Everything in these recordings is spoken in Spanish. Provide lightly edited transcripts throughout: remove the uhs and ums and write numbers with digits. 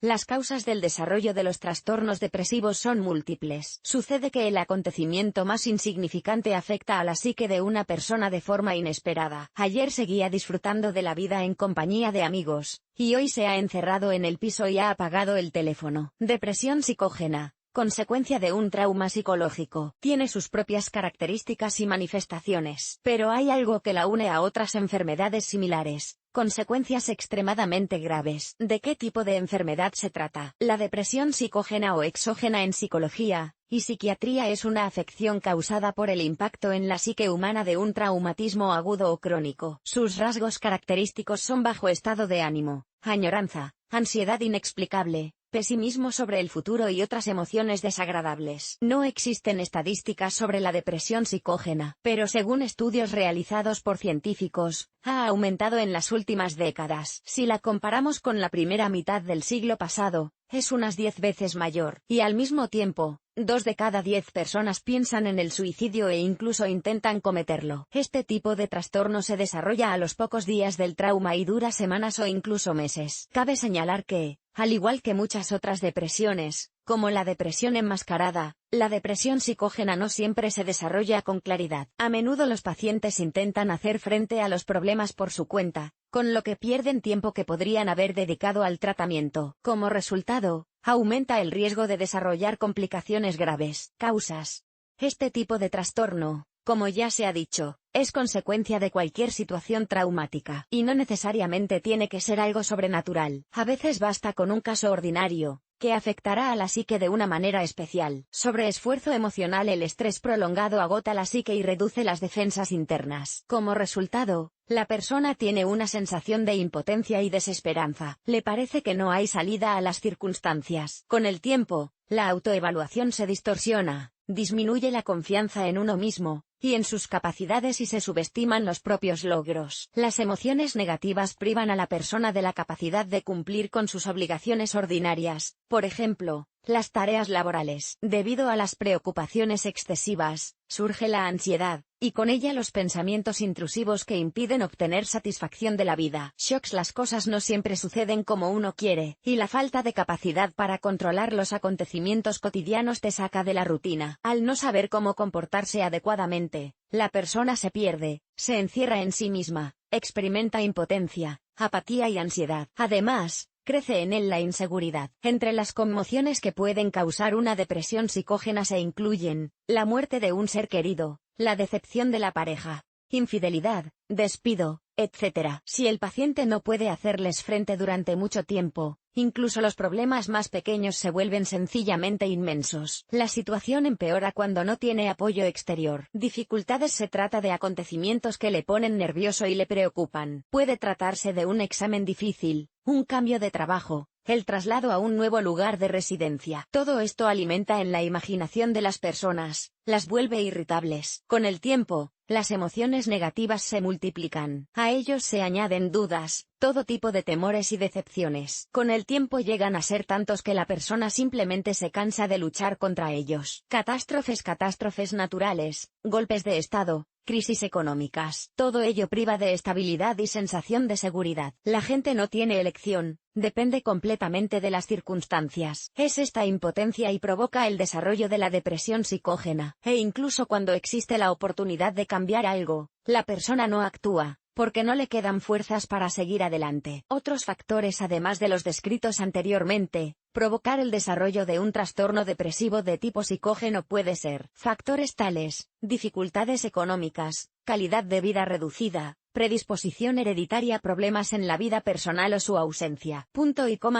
Las causas del desarrollo de los trastornos depresivos son múltiples. Sucede que el acontecimiento más insignificante afecta a la psique de una persona de forma inesperada. Ayer seguía disfrutando de la vida en compañía de amigos, y hoy se ha encerrado en el piso y ha apagado el teléfono. Depresión psicógena, consecuencia de un trauma psicológico. Tiene sus propias características y manifestaciones, pero hay algo que la une a otras enfermedades similares. Consecuencias extremadamente graves. ¿De qué tipo de enfermedad se trata? La depresión psicógena o exógena en psicología y psiquiatría es una afección causada por el impacto en la psique humana de un traumatismo agudo o crónico. Sus rasgos característicos son bajo estado de ánimo, añoranza, ansiedad inexplicable, pesimismo sobre el futuro y otras emociones desagradables. No existen estadísticas sobre la depresión psicógena, pero según estudios realizados por científicos, ha aumentado en las últimas décadas. Si la comparamos con la primera mitad del siglo pasado, es unas 10 veces mayor, y al mismo tiempo, 2 de cada 10 personas piensan en el suicidio e incluso intentan cometerlo. Este tipo de trastorno se desarrolla a los pocos días del trauma y dura semanas o incluso meses. Cabe señalar que, al igual que muchas otras depresiones, como la depresión enmascarada, la depresión psicógena no siempre se desarrolla con claridad. A menudo los pacientes intentan hacer frente a los problemas por su cuenta, con lo que pierden tiempo que podrían haber dedicado al tratamiento. Como resultado, aumenta el riesgo de desarrollar complicaciones graves. Causas. Este tipo de trastorno, como ya se ha dicho, es consecuencia de cualquier situación traumática, y no necesariamente tiene que ser algo sobrenatural. A veces basta con un caso ordinario, que afectará a la psique de una manera especial. Sobreesfuerzo emocional. El estrés prolongado agota la psique y reduce las defensas internas. Como resultado, la persona tiene una sensación de impotencia y desesperanza. Le parece que no hay salida a las circunstancias. Con el tiempo, la autoevaluación se distorsiona, disminuye la confianza en uno mismo y en sus capacidades y se subestiman los propios logros. Las emociones negativas privan a la persona de la capacidad de cumplir con sus obligaciones ordinarias, por ejemplo, las tareas laborales. Debido a las preocupaciones excesivas, surge la ansiedad, y con ella los pensamientos intrusivos que impiden obtener satisfacción de la vida. Shocks. Las cosas no siempre suceden como uno quiere, y la falta de capacidad para controlar los acontecimientos cotidianos te saca de la rutina. Al no saber cómo comportarse adecuadamente, la persona se pierde, se encierra en sí misma, experimenta impotencia, apatía y ansiedad. Además, crece en él la inseguridad. Entre las conmociones que pueden causar una depresión psicógena se incluyen la muerte de un ser querido, la decepción de la pareja, infidelidad, despido, etc. Si el paciente no puede hacerles frente durante mucho tiempo, incluso los problemas más pequeños se vuelven sencillamente inmensos. La situación empeora cuando no tiene apoyo exterior. Dificultades. Se trata de acontecimientos que le ponen nervioso y le preocupan. Puede tratarse de un examen difícil, un cambio de trabajo, el traslado a un nuevo lugar de residencia. Todo esto alimenta en la imaginación de las personas, las vuelve irritables. Con el tiempo, las emociones negativas se multiplican. A ellos se añaden dudas, todo tipo de temores y decepciones. Con el tiempo llegan a ser tantos que la persona simplemente se cansa de luchar contra ellos. Catástrofes. Catástrofes naturales, golpes de estado, crisis económicas. Todo ello priva de estabilidad y sensación de seguridad. La gente no tiene elección, depende completamente de las circunstancias. Es esta impotencia y provoca el desarrollo de la depresión psicógena. E incluso cuando existe la oportunidad de cambiar algo, la persona no actúa, porque no le quedan fuerzas para seguir adelante. Otros factores además de los descritos anteriormente, provocar el desarrollo de un trastorno depresivo de tipo psicógeno puede ser factores tales: dificultades económicas, calidad de vida reducida, predisposición hereditaria, problemas en la vida personal o su ausencia.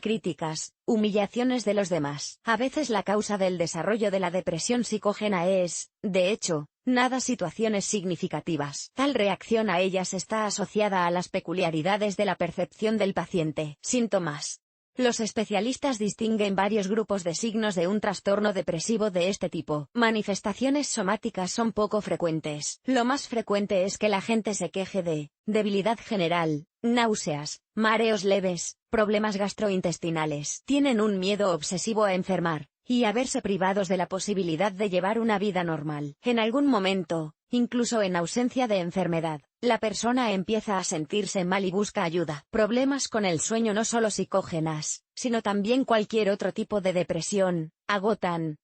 Críticas, humillaciones de los demás. A veces la causa del desarrollo de la depresión psicógena es, de hecho, nada situaciones significativas. Tal reacción a ellas está asociada a las peculiaridades de la percepción del paciente. Síntomas. Los especialistas distinguen varios grupos de signos de un trastorno depresivo de este tipo. Manifestaciones somáticas son poco frecuentes. Lo más frecuente es que la gente se queje de debilidad general, náuseas, mareos leves, problemas gastrointestinales. Tienen un miedo obsesivo a enfermar y a verse privados de la posibilidad de llevar una vida normal. En algún momento, incluso en ausencia de enfermedad, la persona empieza a sentirse mal y busca ayuda. Problemas con el sueño, no solo psicógenas, sino también cualquier otro tipo de depresión, agotan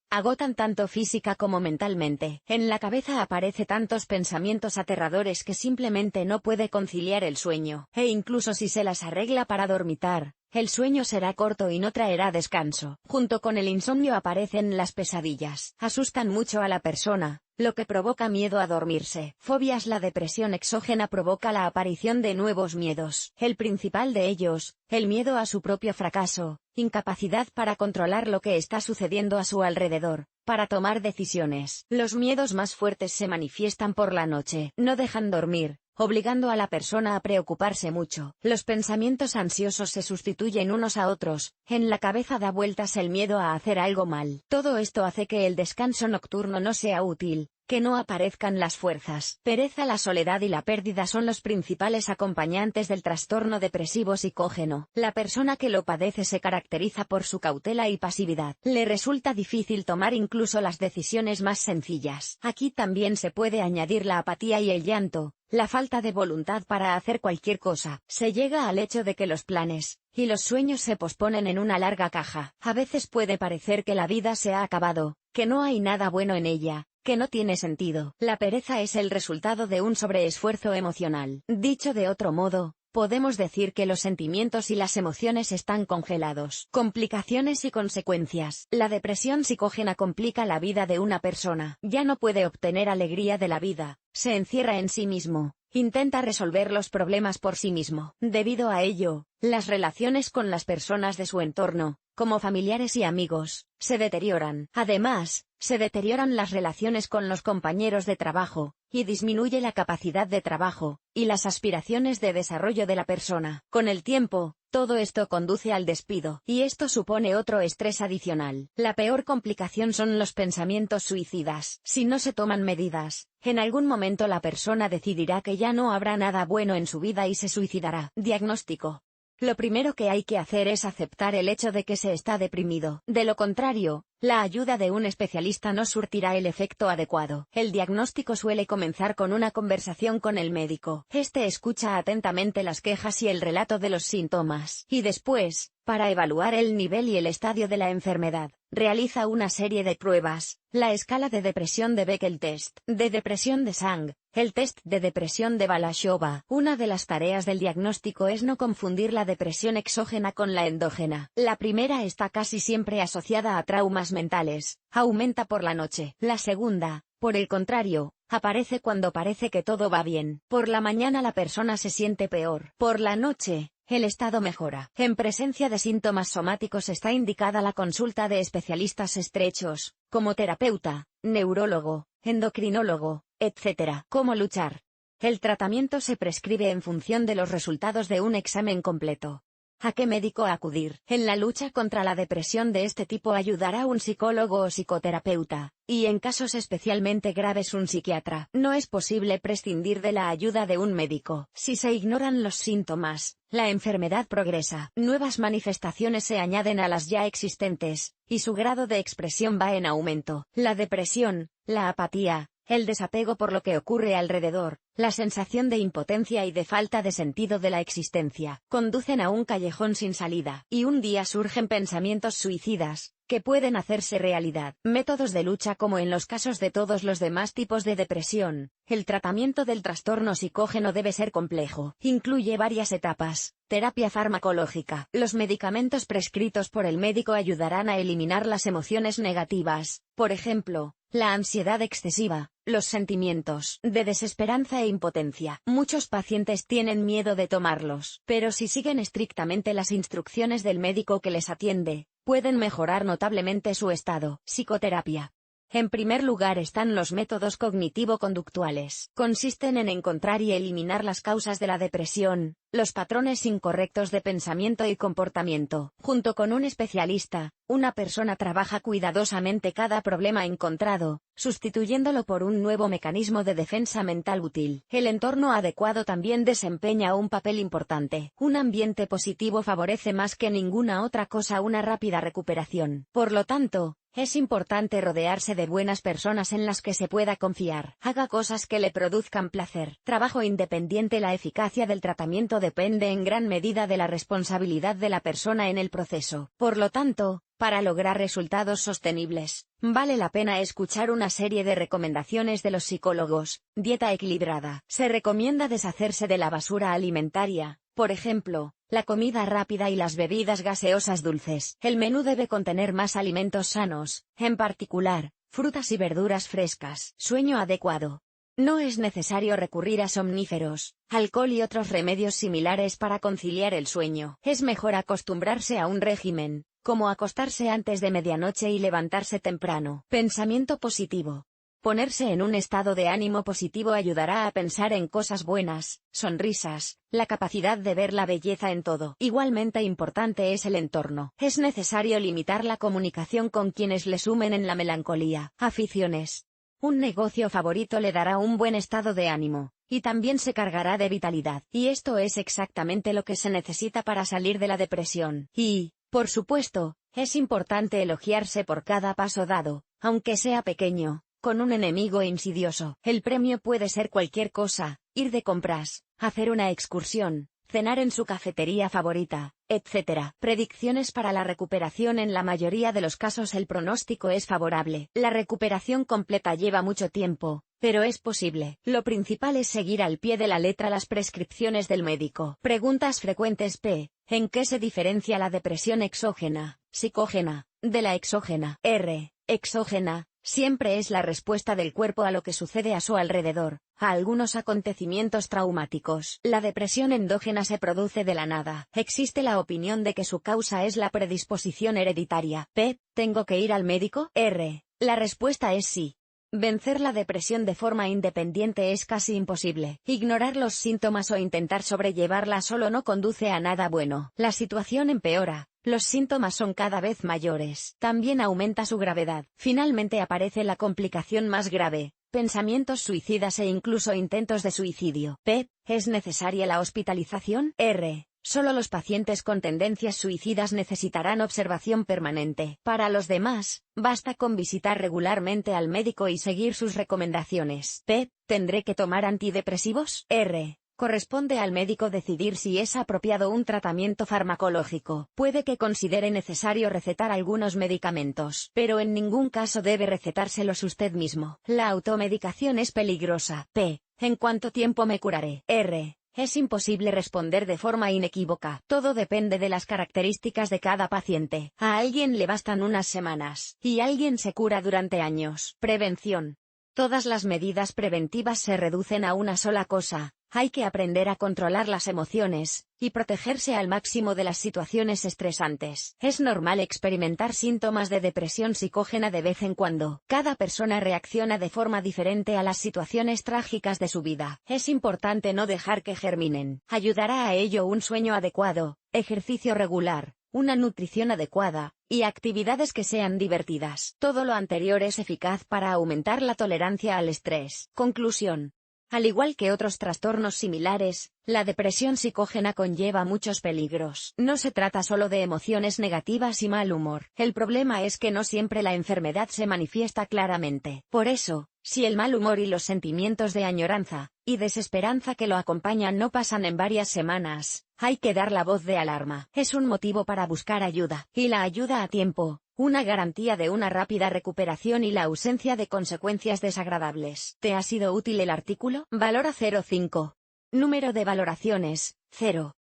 tanto física como mentalmente. En la cabeza aparece tantos pensamientos aterradores que simplemente no puede conciliar el sueño. E incluso si se las arregla para dormitar, el sueño será corto y no traerá descanso. Junto con el insomnio aparecen las pesadillas. Asustan mucho a la persona, lo que provoca miedo a dormirse. Fobias. La depresión exógena provoca la aparición de nuevos miedos. El principal de ellos, el miedo a su propio fracaso, incapacidad para controlar lo que está sucediendo a su alrededor, para tomar decisiones. Los miedos más fuertes se manifiestan por la noche. No dejan dormir, obligando a la persona a preocuparse mucho. Los pensamientos ansiosos se sustituyen unos a otros, en la cabeza da vueltas el miedo a hacer algo mal. Todo esto hace que el descanso nocturno no sea útil, que no aparezcan las fuerzas. Pereza. La soledad y la pérdida son los principales acompañantes del trastorno depresivo psicógeno. La persona que lo padece se caracteriza por su cautela y pasividad. Le resulta difícil tomar incluso las decisiones más sencillas. Aquí también se puede añadir la apatía y el llanto, la falta de voluntad para hacer cualquier cosa. Se llega al hecho de que los planes y los sueños se posponen en una larga caja. A veces puede parecer que la vida se ha acabado, que no hay nada bueno en ella, que no tiene sentido. La pereza es el resultado de un sobreesfuerzo emocional. Dicho de otro modo, podemos decir que los sentimientos y las emociones están congelados. Complicaciones y consecuencias. La depresión psicógena complica la vida de una persona. Ya no puede obtener alegría de la vida, se encierra en sí mismo, intenta resolver los problemas por sí mismo. Debido a ello, las relaciones con las personas de su entorno, como familiares y amigos, se deterioran. Además, se deterioran las relaciones con los compañeros de trabajo, y disminuye la capacidad de trabajo, y las aspiraciones de desarrollo de la persona. Con el tiempo, todo esto conduce al despido, y esto supone otro estrés adicional. La peor complicación son los pensamientos suicidas. Si no se toman medidas, en algún momento la persona decidirá que ya no habrá nada bueno en su vida y se suicidará. Diagnóstico. Lo primero que hay que hacer es aceptar el hecho de que se está deprimido. De lo contrario, la ayuda de un especialista no surtirá el efecto adecuado. El diagnóstico suele comenzar con una conversación con el médico. Este escucha atentamente las quejas y el relato de los síntomas. Y después, para evaluar el nivel y el estadio de la enfermedad, realiza una serie de pruebas: la escala de depresión de Beck, el test de depresión de Sang, el test de depresión de Balashova. Una de las tareas del diagnóstico es no confundir la depresión exógena con la endógena. La primera está casi siempre asociada a traumas mentales, aumenta por la noche. La segunda, por el contrario, aparece cuando parece que todo va bien. Por la mañana la persona se siente peor. Por la noche, el estado mejora. En presencia de síntomas somáticos está indicada la consulta de especialistas estrechos, como terapeuta, neurólogo, endocrinólogo, etc. ¿Cómo luchar? El tratamiento se prescribe en función de los resultados de un examen completo. ¿A qué médico acudir? En la lucha contra la depresión de este tipo ayudará un psicólogo o psicoterapeuta, y en casos especialmente graves un psiquiatra. No es posible prescindir de la ayuda de un médico. Si se ignoran los síntomas, la enfermedad progresa. Nuevas manifestaciones se añaden a las ya existentes, y su grado de expresión va en aumento. La depresión, la apatía, el desapego por lo que ocurre alrededor, la sensación de impotencia y de falta de sentido de la existencia, conducen a un callejón sin salida. Y un día surgen pensamientos suicidas, que pueden hacerse realidad. Métodos de lucha. Como en los casos de todos los demás tipos de depresión, el tratamiento del trastorno psicógeno debe ser complejo. Incluye varias etapas. Terapia farmacológica. Los medicamentos prescritos por el médico ayudarán a eliminar las emociones negativas, por ejemplo, la ansiedad excesiva, los sentimientos de desesperanza e impotencia. Muchos pacientes tienen miedo de tomarlos, pero si siguen estrictamente las instrucciones del médico que les atiende, pueden mejorar notablemente su estado. Psicoterapia. En primer lugar están los métodos cognitivo-conductuales. Consisten en encontrar y eliminar las causas de la depresión, los patrones incorrectos de pensamiento y comportamiento. Junto con un especialista, una persona trabaja cuidadosamente cada problema encontrado, sustituyéndolo por un nuevo mecanismo de defensa mental útil. El entorno adecuado también desempeña un papel importante. Un ambiente positivo favorece más que ninguna otra cosa una rápida recuperación. Por lo tanto, Es importante rodearse de buenas personas en las que se pueda confiar. Haga cosas que le produzcan placer. Trabajo independiente. La eficacia del tratamiento depende en gran medida de la responsabilidad de la persona en el proceso. Por lo tanto, para lograr resultados sostenibles, vale la pena escuchar una serie de recomendaciones de los psicólogos. Dieta equilibrada. Se recomienda deshacerse de la basura alimentaria, por ejemplo, la comida rápida y las bebidas gaseosas dulces. El menú debe contener más alimentos sanos, en particular, frutas y verduras frescas. Sueño adecuado. No es necesario recurrir a somníferos, alcohol y otros remedios similares para conciliar el sueño. Es mejor acostumbrarse a un régimen, como acostarse antes de medianoche y levantarse temprano. Pensamiento positivo. Ponerse en un estado de ánimo positivo ayudará a pensar en cosas buenas, sonrisas, la capacidad de ver la belleza en todo. Igualmente importante es el entorno. Es necesario limitar la comunicación con quienes le sumen en la melancolía. Aficiones. Un negocio favorito le dará un buen estado de ánimo, y también se cargará de vitalidad. Y esto es exactamente lo que se necesita para salir de la depresión. Y, por supuesto, es importante elogiarse por cada paso dado, aunque sea pequeño, con un enemigo insidioso. El premio puede ser cualquier cosa: ir de compras, hacer una excursión, cenar en su cafetería favorita, etc. Predicciones para la recuperación. En la mayoría de los casos el pronóstico es favorable. La recuperación completa lleva mucho tiempo, pero es posible. Lo principal es seguir al pie de la letra las prescripciones del médico. Preguntas frecuentes. ¿En qué se diferencia la depresión exógena, psicógena, de la exógena? Exógena siempre es la respuesta del cuerpo a lo que sucede a su alrededor, a algunos acontecimientos traumáticos. La depresión endógena se produce de la nada. Existe la opinión de que su causa es la predisposición hereditaria. ¿Tengo que ir al médico? La respuesta es sí. Vencer la depresión de forma independiente es casi imposible. Ignorar los síntomas o intentar sobrellevarla solo no conduce a nada bueno. La situación empeora. Los síntomas son cada vez mayores. También aumenta su gravedad. Finalmente aparece la complicación más grave: pensamientos suicidas e incluso intentos de suicidio. ¿Es necesaria la hospitalización? Solo los pacientes con tendencias suicidas necesitarán observación permanente. Para los demás, basta con visitar regularmente al médico y seguir sus recomendaciones. ¿Tendré que tomar antidepresivos? Corresponde al médico decidir si es apropiado un tratamiento farmacológico. Puede que considere necesario recetar algunos medicamentos, pero en ningún caso debe recetárselos usted mismo. La automedicación es peligrosa. ¿En cuánto tiempo me curaré? Es imposible responder de forma inequívoca. Todo depende de las características de cada paciente. A alguien le bastan unas semanas, y alguien se cura durante años. Prevención. Todas las medidas preventivas se reducen a una sola cosa: hay que aprender a controlar las emociones, y protegerse al máximo de las situaciones estresantes. Es normal experimentar síntomas de depresión psicógena de vez en cuando. Cada persona reacciona de forma diferente a las situaciones trágicas de su vida. Es importante no dejar que germinen. Ayudará a ello un sueño adecuado, ejercicio regular, una nutrición adecuada, y actividades que sean divertidas. Todo lo anterior es eficaz para aumentar la tolerancia al estrés. Conclusión. Al igual que otros trastornos similares, la depresión psicógena conlleva muchos peligros. No se trata solo de emociones negativas y mal humor. El problema es que no siempre la enfermedad se manifiesta claramente. Por eso, si el mal humor y los sentimientos de añoranza y desesperanza que lo acompañan no pasan en varias semanas, hay que dar la voz de alarma. Es un motivo para buscar ayuda, y la ayuda a tiempo, una garantía de una rápida recuperación y la ausencia de consecuencias desagradables. ¿Te ha sido útil el artículo? Valora 0,5. Número de valoraciones: 0.